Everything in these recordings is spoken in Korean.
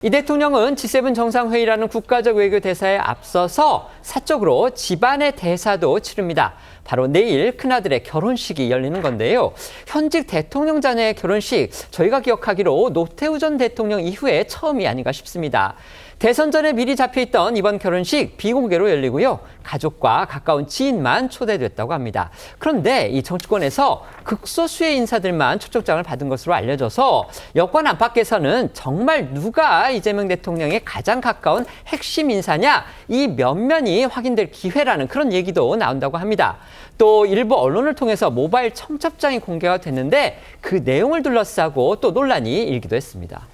이 대통령은 G7 정상회의라는 국가적 외교 대사에 앞서서 사적으로 집안의 대사도 치릅니다. 바로 내일 큰아들의 결혼식이 열리는 건데요. 현직 대통령 자녀의 결혼식, 저희가 기억하기로 노태우 전 대통령 이후에 처음이 아닌가 싶습니다. 대선 전에 미리 잡혀있던 이번 결혼식 비공개로 열리고요. 가족과 가까운 지인만 초대됐다고 합니다. 그런데 이 정치권에서 극소수의 인사들만 초청장을 받은 것으로 알려져서 여권 안팎에서는 정말 누가 이재명 대통령의 가장 가까운 핵심 인사냐, 이 면면이 확인될 기회라는 그런 얘기도 나온다고 합니다. 또 일부 언론을 통해서 모바일 청첩장이 공개가 됐는데 그 내용을 둘러싸고 또 논란이 일기도 했습니다.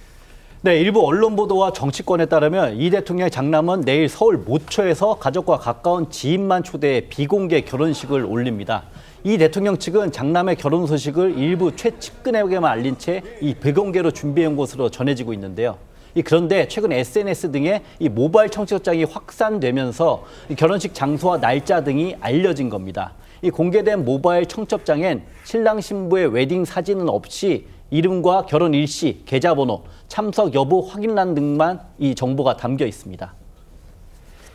네, 일부 언론 보도와 정치권에 따르면 이 대통령의 장남은 내일 서울 모처에서 가족과 가까운 지인만 초대해 비공개 결혼식을 올립니다. 이 대통령 측은 장남의 결혼 소식을 일부 최측근에게만 알린 채 이 비공개로 준비한 것으로 전해지고 있는데요. 그런데 최근 SNS 등에 이 모바일 청첩장이 확산되면서 이 결혼식 장소와 날짜 등이 알려진 겁니다. 이 공개된 모바일 청첩장엔 신랑 신부의 웨딩 사진은 없이 이름과 결혼 일시, 계좌번호, 참석 여부 확인란 등만 이 정보가 담겨 있습니다.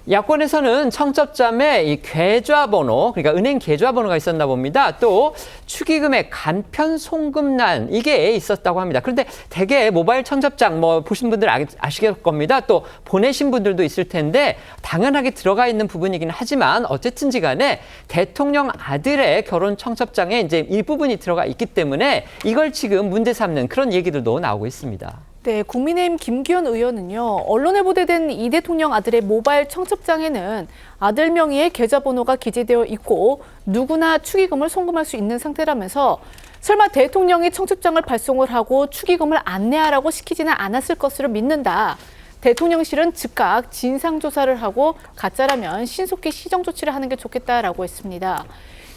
야권에서는 청첩장에 이 계좌번호, 그러니까 은행 계좌번호가 있었나 봅니다. 또 축의금의 간편 송금란, 이게 있었다고 합니다. 그런데 대개 모바일 청첩장 보신 분들 아시겠을 겁니다. 또 보내신 분들도 있을 텐데 당연하게 들어가 있는 부분이긴 하지만 어쨌든지 간에 대통령 아들의 결혼 청첩장에 이제 일부분이 들어가 있기 때문에 이걸 지금 문제 삼는 그런 얘기들도 나오고 있습니다. 네, 국민의힘 김기현 의원은요, 언론에 보도된 이 대통령 아들의 모바일 청첩장에는 아들 명의의 계좌번호가 기재되어 있고 누구나 축의금을 송금할 수 있는 상태라면서 설마 대통령이 청첩장을 발송을 하고 축의금을 안내하라고 시키지는 않았을 것으로 믿는다. 대통령실은 즉각 진상조사를 하고 가짜라면 신속히 시정조치를 하는 게 좋겠다라고 했습니다.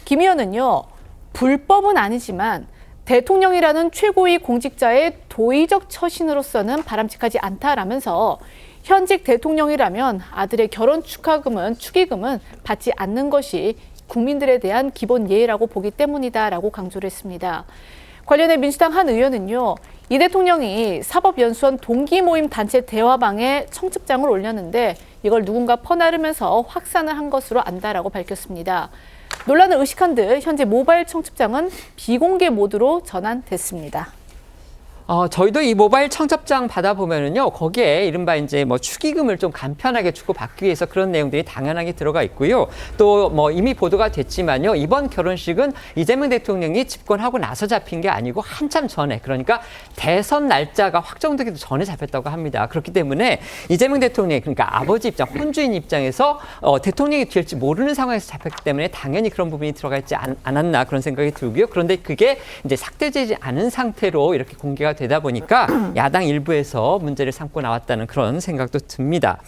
김 의원은요, 불법은 아니지만 대통령이라는 최고위 공직자의 도의적 처신으로서는 바람직하지 않다라면서 현직 대통령이라면 아들의 결혼 축의금은 받지 않는 것이 국민들에 대한 기본 예의라고 보기 때문이다라고 강조를 했습니다. 관련해 민주당 한 의원은요, 이 대통령이 사법연수원 동기 모임 단체 대화방에 청첩장을 올렸는데 이걸 누군가 퍼나르면서 확산을 한 것으로 안다라고 밝혔습니다. 논란을 의식한 듯 현재 모바일 청첩장은 비공개 모드로 전환됐습니다. 저희도 이 모바일 청첩장 받아보면은요, 거기에 이른바 이제 축의금을 좀 간편하게 주고받기 위해서 그런 내용들이 당연하게 들어가 있고요. 또 이미 보도가 됐지만요, 이번 결혼식은 이재명 대통령이 집권하고 나서 잡힌 게 아니고 한참 전에, 그러니까 대선 날짜가 확정되기도 전에 잡혔다고 합니다. 그렇기 때문에 이재명 대통령이, 그러니까 아버지 입장, 혼주인 입장에서 대통령이 될지 모르는 상황에서 잡혔기 때문에 당연히 그런 부분이 들어가 있지 않았나 그런 생각이 들고요. 그런데 그게 이제 삭제되지 않은 상태로 이렇게 공개가 되다 보니까 야당 일부에서 문제를 삼고 나왔다는 그런 생각도 듭니다.